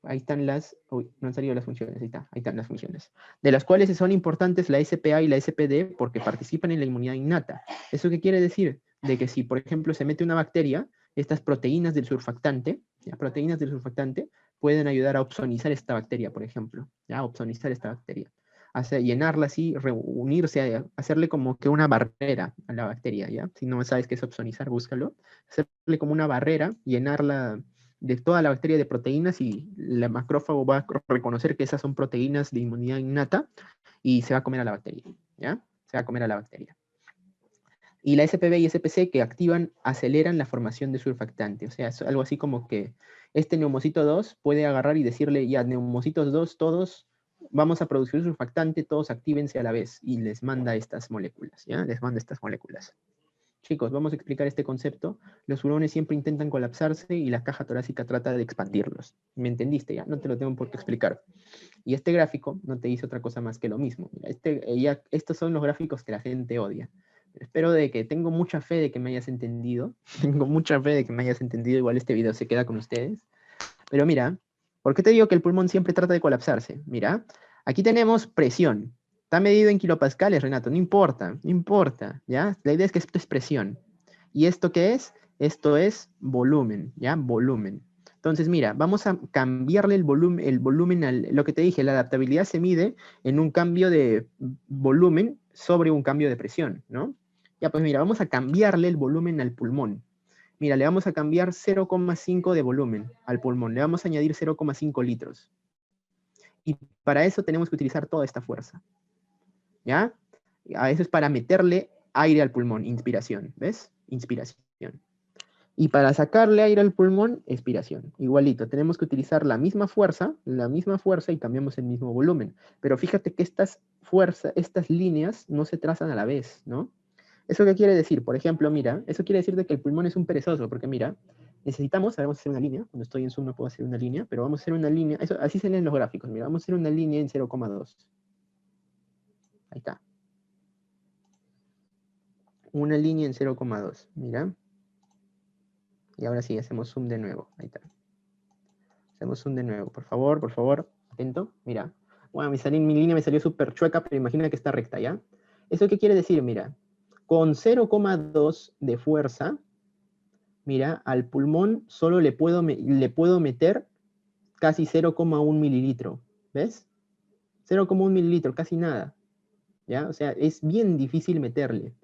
Ahí están las, uy, no han salido las funciones, ahí están las funciones. De las cuales son importantes la SPA y la SPD porque participan en la inmunidad innata. ¿Eso qué quiere decir? De que si, por ejemplo, se mete una bacteria, estas proteínas del surfactante, ¿ya? Proteínas del surfactante, pueden ayudar a opsonizar esta bacteria, por ejemplo, ¿ya? Opsonizar esta bacteria. Llenarla así, reunirse, hacerle como que una barrera a la bacteria, ¿ya? Si no sabes qué es opsonizar, búscalo. Hacerle como una barrera, llenarla de toda la bacteria de proteínas y el macrófago va a reconocer que esas son proteínas de inmunidad innata y se va a comer a la bacteria, ¿ya? Se va a comer a la bacteria. Y la SPB y SPC que activan, aceleran la formación de surfactante. O sea, es algo así como que este neumocito 2 puede agarrar y decirle, ya, neumocitos 2, todos vamos a producir surfactante, todos actívense a la vez. Y les manda estas moléculas, ¿ya? Les manda estas moléculas. Chicos, vamos a explicar este concepto. Los pulmones siempre intentan colapsarse y la caja torácica trata de expandirlos. ¿Me entendiste? Ya no te lo tengo por qué explicar. Y este gráfico no te dice otra cosa más que lo mismo. Mira, estos son los gráficos que la gente odia. Espero de que tengo mucha fe de que me hayas entendido. Tengo mucha fe de que me hayas entendido. Igual este video se queda con ustedes. Pero mira, ¿por qué te digo que el pulmón siempre trata de colapsarse? Mira, aquí tenemos presión. Está medido en kilopascales, Renato. No importa, no importa, ¿ya? La idea es que esto es presión. ¿Y esto qué es? Esto es volumen, ¿ya? Volumen. Entonces, mira, vamos a cambiarle el volumen lo que te dije, la adaptabilidad se mide en un cambio de volumen sobre un cambio de presión, ¿no? Ya, pues mira, vamos a cambiarle el volumen al pulmón. Mira, le vamos a cambiar 0,5 de volumen al pulmón. Le vamos a añadir 0,5 litros. Y para eso tenemos que utilizar toda esta fuerza. ¿Ya? A eso es para meterle aire al pulmón. Inspiración. ¿Ves? Inspiración. Y para sacarle aire al pulmón, expiración. Igualito, tenemos que utilizar la misma fuerza y cambiamos el mismo volumen. Pero fíjate que estas líneas no se trazan a la vez, ¿no? ¿Eso qué quiere decir? Por ejemplo, mira, eso quiere decir de que el pulmón es un perezoso, porque mira, necesitamos, ahora vamos a hacer una línea, cuando estoy en Zoom no puedo hacer una línea, pero vamos a hacer una línea, así se leen los gráficos, mira, vamos a hacer una línea en 0,2. Ahí está. Una línea en 0,2, mira. Y ahora sí, hacemos zoom de nuevo. Ahí está. Hacemos zoom de nuevo. Por favor, atento. Mira. Bueno, mi línea me salió súper chueca, pero imagina que está recta, ¿ya? ¿Eso qué quiere decir? Mira, con 0,2 de fuerza, mira, al pulmón solo le puedo meter casi 0,1 mililitro. ¿Ves? 0,1 mililitro, casi nada. ¿Ya? O sea, es bien difícil meterle.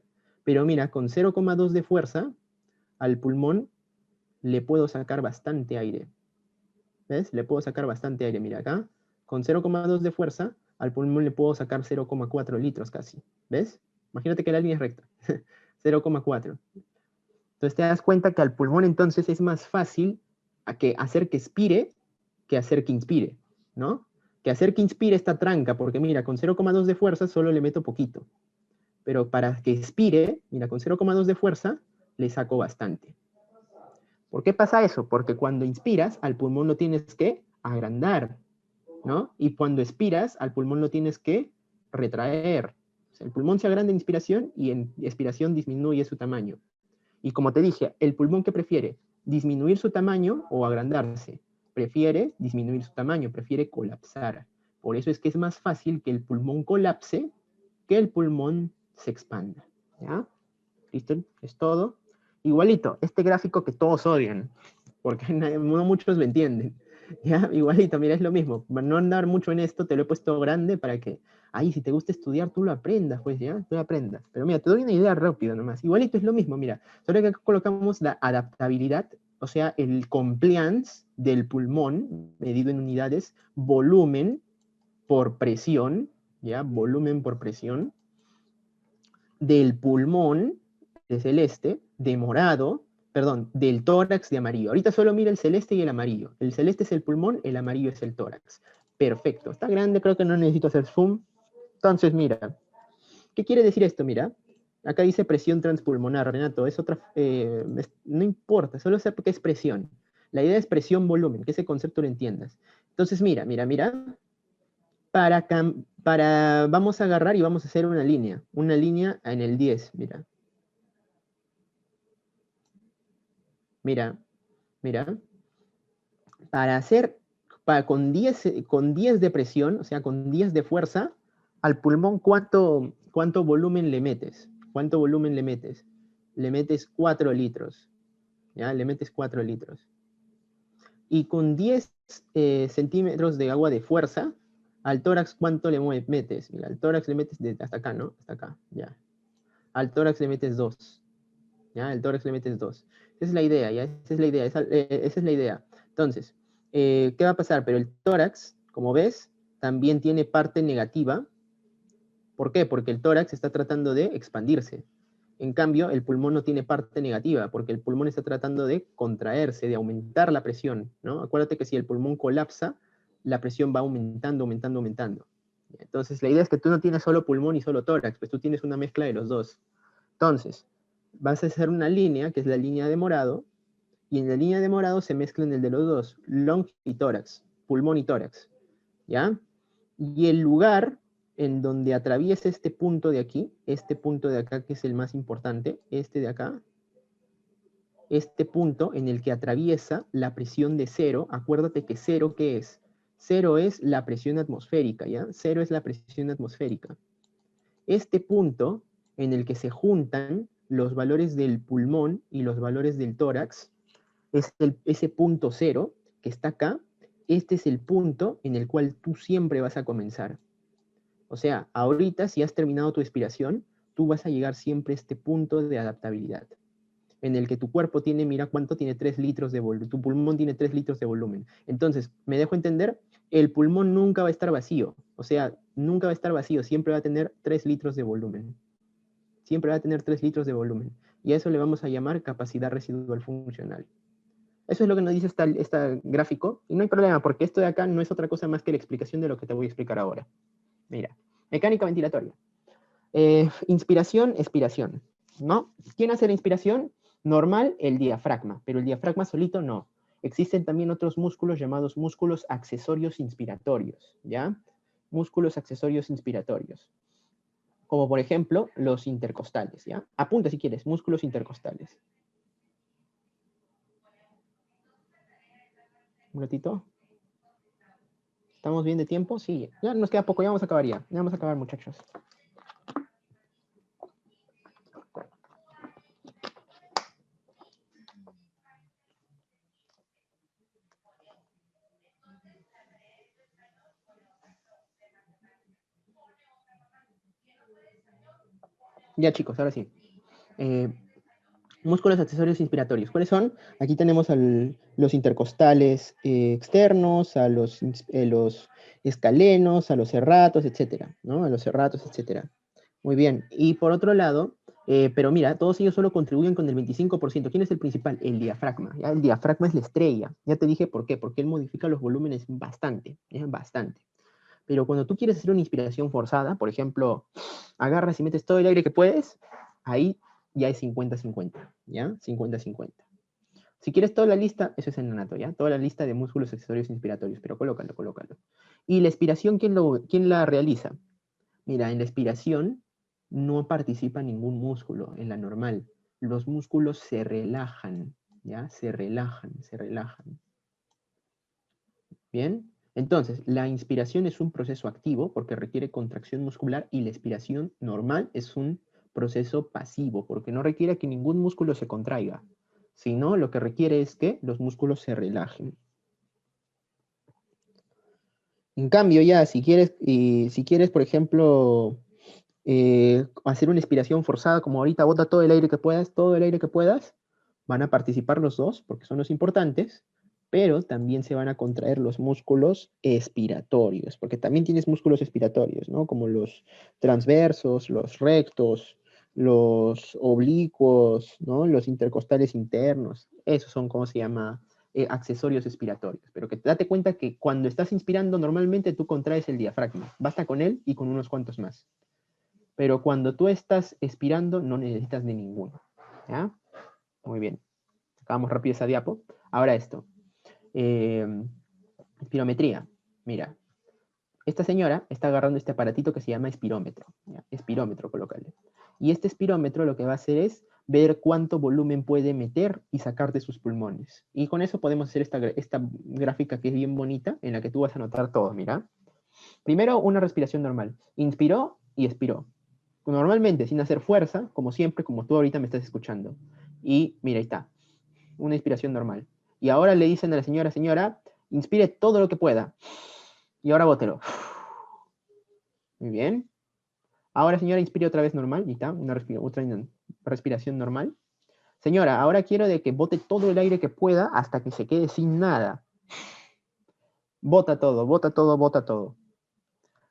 Pero mira, con 0,2 de fuerza, al pulmón le puedo sacar bastante aire. ¿Ves? Le puedo sacar bastante aire, mira acá. Con 0,2 de fuerza, al pulmón le puedo sacar 0,4 litros casi. ¿Ves? Imagínate que la línea es recta. 0,4. Entonces te das cuenta que al pulmón entonces es más fácil hacer que expire que hacer que inspire, ¿no? Que hacer que inspire esta tranca, porque mira, con 0,2 de fuerza solo le meto poquito. Pero para que expire, mira, con 0,2 de fuerza le saco bastante. ¿Por qué pasa eso? Porque cuando inspiras, al pulmón lo tienes que agrandar, ¿no? Y cuando expiras, al pulmón lo tienes que retraer. O sea, el pulmón se agranda en inspiración y en expiración disminuye su tamaño. Y como te dije, ¿el pulmón qué prefiere? ¿Disminuir su tamaño o agrandarse? Prefiere disminuir su tamaño, prefiere colapsar. Por eso es que es más fácil que el pulmón colapse que el pulmón se expanda. ¿Ya? ¿Listo? Es todo. Igualito, este gráfico que todos odian, porque no muchos lo entienden. ¿Ya? Igualito, mira, es lo mismo. Para no andar mucho en esto, te lo he puesto grande para que, ahí, si te gusta estudiar, tú lo aprendas, pues, ¿ya? Tú lo aprendas. Pero mira, te doy una idea rápida nomás. Igualito es lo mismo, mira. Solo que acá colocamos la adaptabilidad, o sea, el compliance del pulmón, medido en unidades, volumen por presión, ¿ya? Volumen por presión, del pulmón de celeste, de morado, perdón, del tórax de amarillo. Ahorita solo mira el celeste y el amarillo. El celeste es el pulmón, el amarillo es el tórax. Perfecto. Está grande, creo que no necesito hacer zoom. Entonces, mira. ¿Qué quiere decir esto? Mira. Acá dice presión transpulmonar, Renato. Es otra... no importa, solo sé qué es presión. La idea es presión-volumen, que ese concepto lo entiendas. Entonces, mira. Vamos a agarrar y vamos a hacer una línea en el 10, mira. Mira, con 10 de presión, o sea, con 10 de fuerza, al pulmón, ¿cuánto volumen le metes? ¿Cuánto volumen le metes? Le metes 4 litros, ¿ya? Le metes 4 litros. Y con 10 centímetros de agua de fuerza, al tórax, ¿cuánto le metes? Mira, al tórax le metes hasta acá, ¿no? Hasta acá, ya. Al tórax le metes 2, ¿ya? Al tórax le metes 2. Esa es la idea, ¿ya? Esa es la idea. Entonces, ¿qué va a pasar? Pero el tórax, como ves, también tiene parte negativa. ¿Por qué? Porque el tórax está tratando de expandirse. En cambio, el pulmón no tiene parte negativa, porque el pulmón está tratando de contraerse, de aumentar la presión, ¿no? Acuérdate que si el pulmón colapsa, la presión va aumentando, aumentando, aumentando. Entonces, la idea es que tú no tienes solo pulmón y solo tórax, pues tú tienes una mezcla de los dos. Entonces, vas a hacer una línea, que es la línea de morado, y en la línea de morado se mezclan el de los dos, long y tórax, pulmón y tórax, ¿ya? Y el lugar en donde atraviesa este punto de aquí, este punto de acá que es el más importante, este de acá, este punto en el que atraviesa la presión de cero, acuérdate que cero, ¿qué es? Cero es la presión atmosférica, ¿ya? Cero es la presión atmosférica. Este punto en el que se juntan los valores del pulmón y los valores del tórax, ese punto cero que está acá, este es el punto en el cual tú siempre vas a comenzar. O sea, ahorita si has terminado tu expiración, tú vas a llegar siempre a este punto de adaptabilidad, en el que tu cuerpo tiene, mira cuánto tiene 3 litros de volumen, tu pulmón tiene 3 litros de volumen. Entonces, me dejo entender, el pulmón nunca va a estar vacío, o sea, nunca va a estar vacío, siempre va a tener 3 litros de volumen. Siempre va a tener 3 litros de volumen. Y a eso le vamos a llamar capacidad residual funcional. Eso es lo que nos dice este gráfico. Y no hay problema, porque esto de acá no es otra cosa más que la explicación de lo que te voy a explicar ahora. Mira, mecánica ventilatoria. Inspiración, expiración, ¿no? ¿Quién hace la inspiración? Normal, el diafragma, pero el diafragma solito no. Existen también otros músculos llamados músculos accesorios inspiratorios, ¿ya? Músculos accesorios inspiratorios. Como por ejemplo, los intercostales, ¿ya? Apunta si quieres, músculos intercostales. Un ratito. ¿Estamos bien de tiempo? Sí, ya nos queda poco, ya vamos a acabar ya. Ya vamos a acabar, muchachos. Ya, chicos, ahora sí. Músculos accesorios inspiratorios. ¿Cuáles son? Aquí tenemos los intercostales externos, a los escalenos, a los serratos, etcétera, ¿no? A los serratos, etcétera. Muy bien. Y por otro lado, pero mira, todos ellos solo contribuyen con el 25%. ¿Quién es el principal? El diafragma. ¿Ya? El diafragma es la estrella. Ya te dije por qué. Porque él modifica los volúmenes bastante. Bastante. Pero cuando tú quieres hacer una inspiración forzada, por ejemplo, agarras y metes todo el aire que puedes, ahí ya es 50-50, ¿ya? 50-50. Si quieres toda la lista, eso es en neonato, ¿ya? Toda la lista de músculos accesorios inspiratorios, pero colócalo, colócalo. ¿Y la expiración quién la realiza? Mira, en la expiración no participa ningún músculo, en la normal. Los músculos se relajan, ¿ya? Se relajan, se relajan. ¿Bien? Entonces, la inspiración es un proceso activo porque requiere contracción muscular y la expiración normal es un proceso pasivo porque no requiere que ningún músculo se contraiga, sino lo que requiere es que los músculos se relajen. En cambio, ya, si quieres, por ejemplo, hacer una inspiración forzada, como ahorita, bota todo el aire que puedas, todo el aire que puedas, van a participar los dos, porque son los importantes, pero también se van a contraer los músculos expiratorios, porque también tienes músculos expiratorios, ¿no? Como los transversos, los rectos, los oblicuos, ¿no? Los intercostales internos, esos son, ¿cómo se llama? Accesorios expiratorios, pero que date cuenta que cuando estás inspirando normalmente tú contraes el diafragma, basta con él y con unos cuantos más. Pero cuando tú estás expirando no necesitas de ninguno, ¿ya? Muy bien, acabamos rápido esa diapo. Ahora esto, espirometría, mira, esta señora está agarrando este aparatito que se llama espirómetro, ¿ya? Espirómetro, colócale. Y este espirómetro lo que va a hacer es ver cuánto volumen puede meter y sacar de sus pulmones. Y con eso podemos hacer esta gráfica que es bien bonita, en la que tú vas a notar todo, mira. Primero, una respiración normal. Inspiró y expiró. Normalmente, sin hacer fuerza, como siempre, como tú ahorita me estás escuchando. Y mira, ahí está. Una inspiración normal. Y ahora le dicen a la señora, señora, inspire todo lo que pueda. Y ahora bótelo. Muy bien. Ahora, señora, inspire otra vez normal. Y está, otra respiración normal. Señora, ahora quiero de que bote todo el aire que pueda hasta que se quede sin nada. Bota todo, bota todo, bota todo.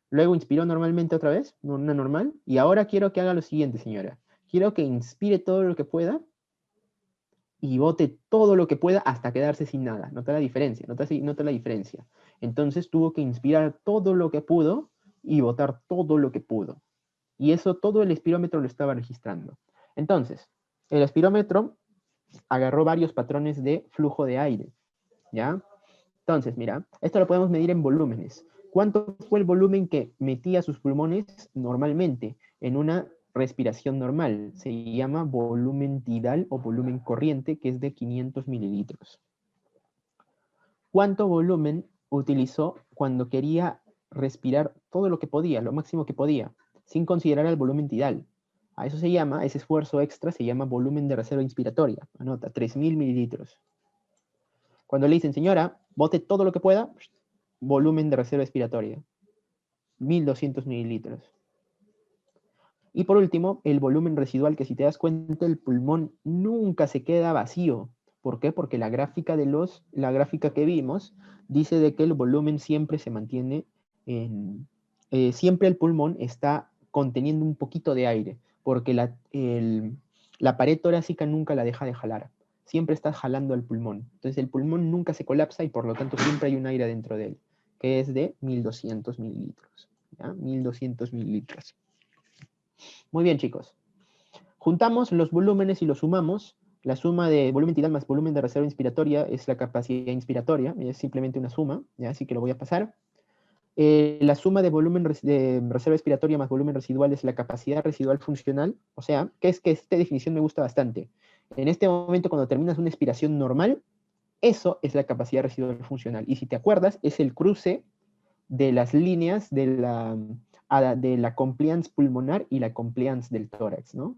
Luego inspiró normalmente otra vez, una normal. Y ahora quiero que haga lo siguiente, señora. Quiero que inspire todo lo que pueda y bote todo lo que pueda hasta quedarse sin nada. Nota la diferencia, nota la diferencia. Entonces tuvo que inspirar todo lo que pudo y botar todo lo que pudo. Y eso todo el espirómetro lo estaba registrando. Entonces, el espirómetro agarró varios patrones de flujo de aire, ¿ya? Entonces, mira, esto lo podemos medir en volúmenes. ¿Cuánto fue el volumen que metía sus pulmones normalmente en una respiración normal? Se llama volumen tidal o volumen corriente, que es de 500 mililitros. ¿Cuánto volumen utilizó cuando quería respirar todo lo que podía, lo máximo que podía, sin considerar el volumen tidal? A eso se llama, ese esfuerzo extra se llama volumen de reserva inspiratoria. Anota, 3000 mililitros. Cuando le dicen, señora, bote todo lo que pueda, volumen de reserva expiratoria, 1200 mililitros. Y por último, el volumen residual, que si te das cuenta, el pulmón nunca se queda vacío. ¿Por qué? Porque la gráfica que vimos dice de que el volumen siempre se mantiene siempre el pulmón está conteniendo un poquito de aire. porque la pared torácica nunca la deja de jalar. Siempre estás jalando al pulmón. Entonces el pulmón nunca se colapsa y por lo tanto siempre hay un aire dentro de él, que es de 1200 mililitros. ¿Ya? 1200 mililitros. Muy bien, chicos. Juntamos los volúmenes y los sumamos. La suma de volumen tidal más volumen de reserva inspiratoria es la capacidad inspiratoria, es simplemente una suma, ¿ya? Así que lo voy a pasar. La suma de volumen de reserva expiratoria más volumen residual es la capacidad residual funcional. O sea, que es que esta definición me gusta bastante. En este momento, cuando terminas una expiración normal, eso es la capacidad residual funcional. Y si te acuerdas, es el cruce de las líneas de la compliance pulmonar y la compliance del tórax, ¿no?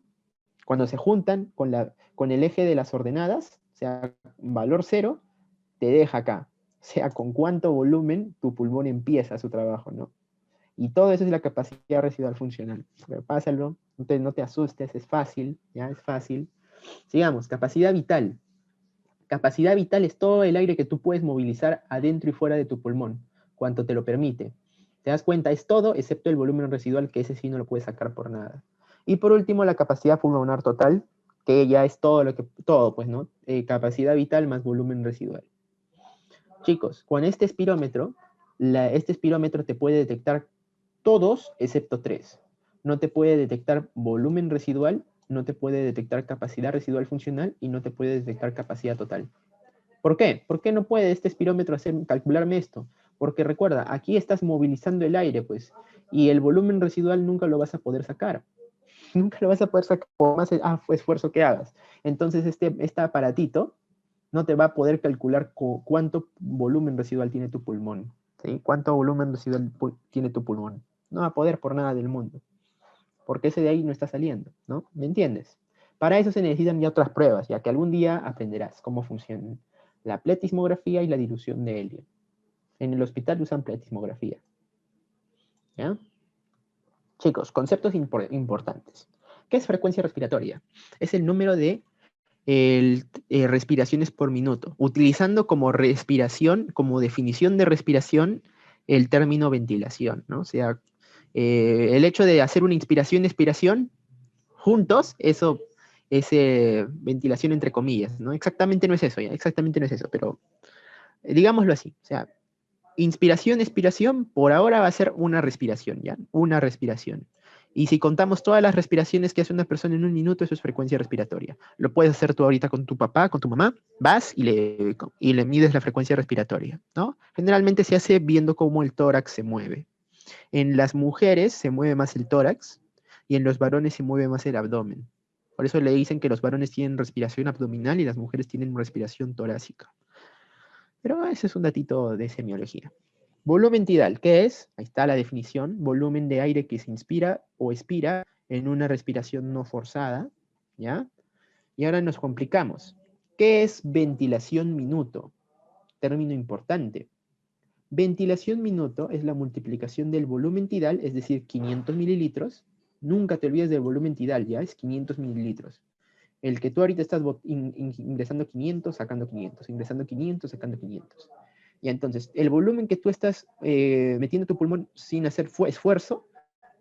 Cuando se juntan con el eje de las ordenadas, o sea, valor 0, te deja acá. O sea, con cuánto volumen tu pulmón empieza su trabajo, ¿no? Y todo eso es la capacidad residual funcional. Pero pásalo, no te asustes, es fácil, ¿ya? Es fácil. Sigamos, capacidad vital. Capacidad vital es todo el aire que tú puedes movilizar adentro y fuera de tu pulmón, cuanto te lo permite. ¿Te das cuenta? Es todo excepto el volumen residual, que ese sí no lo puedes sacar por nada. Y por último, la capacidad pulmonar total, que ya es todo, pues, ¿no? Capacidad vital más volumen residual. Chicos, con este espirómetro te puede detectar todos excepto 3. No te puede detectar volumen residual, no te puede detectar capacidad residual funcional y no te puede detectar capacidad total. ¿Por qué? ¿Por qué no puede este espirómetro calcularme esto? Porque recuerda, aquí estás movilizando el aire, pues, y el volumen residual nunca lo vas a poder sacar. Nunca lo vas a poder sacar por más esfuerzo que hagas. Entonces, este aparatito no te va a poder calcular cuánto volumen residual tiene tu pulmón. ¿Sí? ¿Cuánto volumen residual tiene tu pulmón? No va a poder por nada del mundo. Porque ese de ahí no está saliendo, ¿no? ¿Me entiendes? Para eso se necesitan ya otras pruebas, ya que algún día aprenderás cómo funcionan la pletismografía y la dilución de helio. En el hospital usan pletismografía. ¿Ya? Chicos, conceptos importantes. ¿Qué es frecuencia respiratoria? Es el número de respiraciones por minuto, utilizando como respiración, como definición de respiración, el término ventilación, ¿no? O sea, el hecho de hacer una inspiración-expiración juntos, eso es ventilación entre comillas, ¿no? Exactamente no es eso, ya, exactamente no es eso, pero digámoslo así, o sea, inspiración, expiración, por ahora va a ser una respiración, ¿ya? Una respiración. Y si contamos todas las respiraciones que hace una persona en un minuto, eso es frecuencia respiratoria. Lo puedes hacer tú ahorita con tu papá, con tu mamá, vas y le mides la frecuencia respiratoria, ¿no? Generalmente se hace viendo cómo el tórax se mueve. En las mujeres se mueve más el tórax y en los varones se mueve más el abdomen. Por eso le dicen que los varones tienen respiración abdominal y las mujeres tienen respiración torácica. Pero ese es un datito de semiología. Volumen tidal, ¿qué es? Ahí está la definición. Volumen de aire que se inspira o expira en una respiración no forzada, ¿ya? Y ahora nos complicamos. ¿Qué es ventilación minuto? Término importante. Ventilación minuto es la multiplicación del volumen tidal, es decir, 500 mililitros. Nunca te olvides del volumen tidal, ¿ya? Es 500 mililitros. El que tú ahorita estás ingresando 500, sacando 500, ingresando 500, sacando 500. Y entonces, el volumen que tú estás metiendo tu pulmón sin hacer esfuerzo,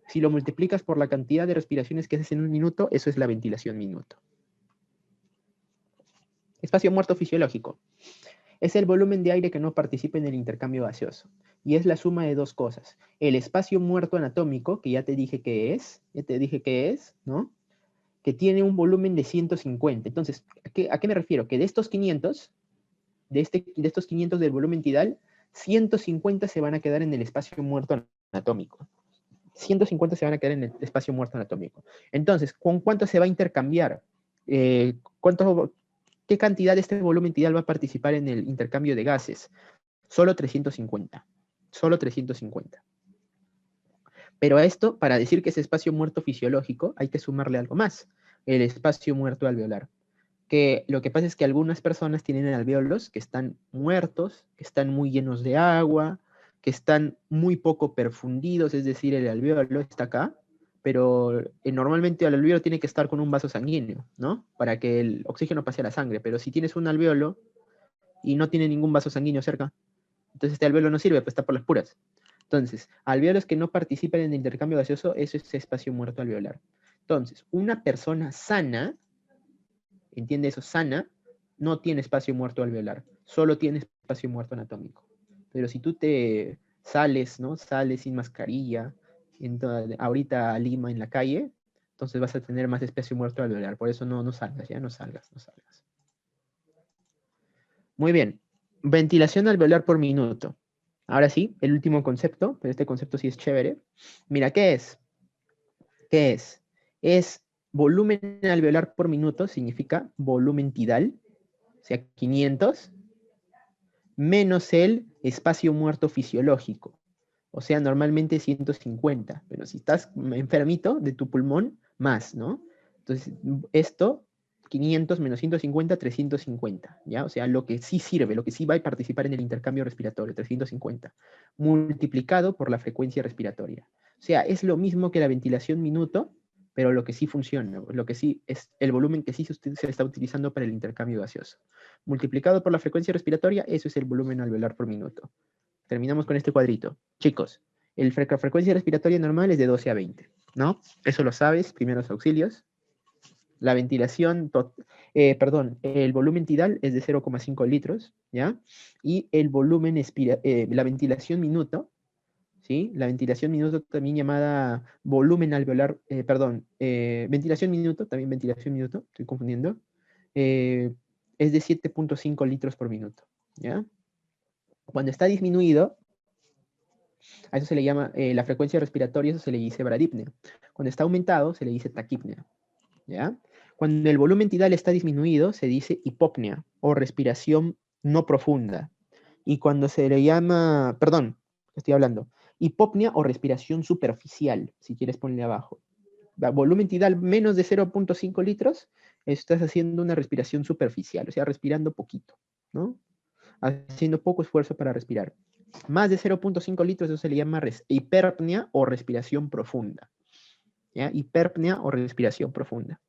si lo multiplicas por la cantidad de respiraciones que haces en un minuto, eso es la ventilación minuto. Espacio muerto fisiológico. Es el volumen de aire que no participa en el intercambio gaseoso. Y es la suma de dos cosas. El espacio muerto anatómico, que ya te dije que es, ¿no? Que tiene un volumen de 150. Entonces, ¿a qué me refiero? Que de estos 500, de estos 500 del volumen tidal, 150 se van a quedar en el espacio muerto anatómico. 150 se van a quedar en el espacio muerto anatómico. Entonces, ¿con cuánto se va a intercambiar? ¿Qué cantidad de este volumen tidal va a participar en el intercambio de gases? Solo 350. Solo 350. Pero a esto, para decir que es espacio muerto fisiológico, hay que sumarle algo más, el espacio muerto alveolar. Que lo que pasa es que algunas personas tienen alvéolos que están muertos, que están muy llenos de agua, que están muy poco perfundidos, es decir, el alvéolo está acá, pero normalmente el alvéolo tiene que estar con un vaso sanguíneo, ¿no? Para que el oxígeno pase a la sangre, pero si tienes un alvéolo y no tiene ningún vaso sanguíneo cerca, entonces este alvéolo no sirve, pues está por las puras. Entonces, alvéolos que no participan en el intercambio gaseoso, eso es espacio muerto alveolar. Entonces, una persona sana, ¿entiende eso? Sana, no tiene espacio muerto alveolar, solo tiene espacio muerto anatómico. Pero si tú te sales, ¿no? Sales sin mascarilla, ahorita a Lima en la calle, entonces vas a tener más espacio muerto alveolar. Por eso no salgas, ya no salgas, no salgas. Muy bien. Ventilación alveolar por minuto. Ahora sí, el último concepto, pero este concepto sí es chévere. Mira, ¿qué es? ¿Qué es? Es volumen alveolar por minuto, significa volumen tidal, o sea, 500, menos el espacio muerto fisiológico, o sea, normalmente 150, pero si estás enfermito de tu pulmón, más, ¿no? Entonces, esto, 500 menos 150, 350, ¿ya? O sea, lo que sí sirve, lo que sí va a participar en el intercambio respiratorio, 350, multiplicado por la frecuencia respiratoria. O sea, es lo mismo que la ventilación minuto, pero lo que sí funciona, lo que sí es el volumen que sí se está utilizando para el intercambio gaseoso. Multiplicado por la frecuencia respiratoria, eso es el volumen alveolar por minuto. Terminamos con este cuadrito. Chicos, la frecuencia respiratoria normal es de 12 a 20, ¿no? Eso lo sabes, primeros auxilios. La ventilación, el volumen tidal es de 0,5 litros, ¿ya? Y el volumen, la ventilación minuto, ¿sí? La ventilación minuto también llamada volumen alveolar, ventilación minuto, también ventilación minuto, estoy confundiendo, es de 7,5 litros por minuto, ¿ya? Cuando está disminuido, a eso se le llama, la frecuencia respiratoria, eso se le dice bradipnea. Cuando está aumentado, se le dice taquipnea, ¿ya? Cuando el volumen tidal está disminuido, se dice hipopnea o respiración no profunda. Y cuando se le llama, perdón, estoy hablando, hipopnea o respiración superficial, si quieres ponle abajo. Volumen tidal menos de 0,5 litros, estás haciendo una respiración superficial, o sea, respirando poquito, ¿no? Haciendo poco esfuerzo para respirar. Más de 0,5 litros, eso se le llama hiperpnea o respiración profunda. ¿Ya? Hiperpnea o respiración profunda.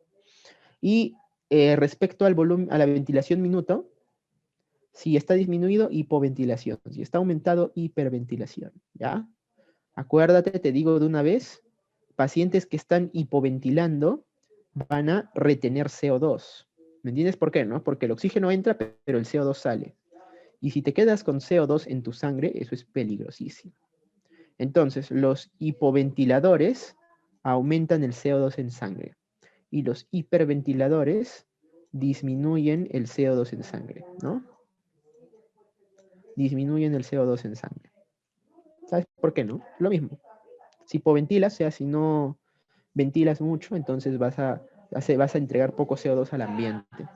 Y respecto al volumen, a la ventilación minuto, si está disminuido, hipoventilación. Si está aumentado, hiperventilación. ¿Ya? Acuérdate, te digo de una vez, pacientes que están hipoventilando van a retener CO2. ¿Me entiendes por qué? ¿No? Porque el oxígeno entra, pero el CO2 sale. Y si te quedas con CO2 en tu sangre, eso es peligrosísimo. Entonces, los hipoventiladores aumentan el CO2 en sangre y los hiperventiladores disminuyen el CO2 en sangre, ¿no? Disminuyen el CO2 en sangre. ¿Sabes por qué no? Lo mismo. Si hipoventilas, o sea, si no ventilas mucho, entonces vas a entregar poco CO2 al ambiente.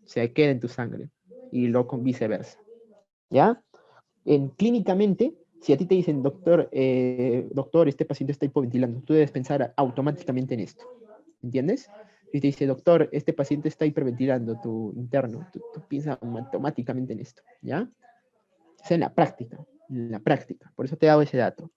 Se queda en tu sangre y luego viceversa. ¿Ya? Clínicamente, si a ti te dicen, doctor, este paciente está hipoventilando, tú debes pensar automáticamente en esto. ¿Entiendes? Si te dice, doctor, este paciente está hiperventilando, tu interno, tú piensas automáticamente en esto. ¿Ya? Es en la práctica, por eso te hago ese dato.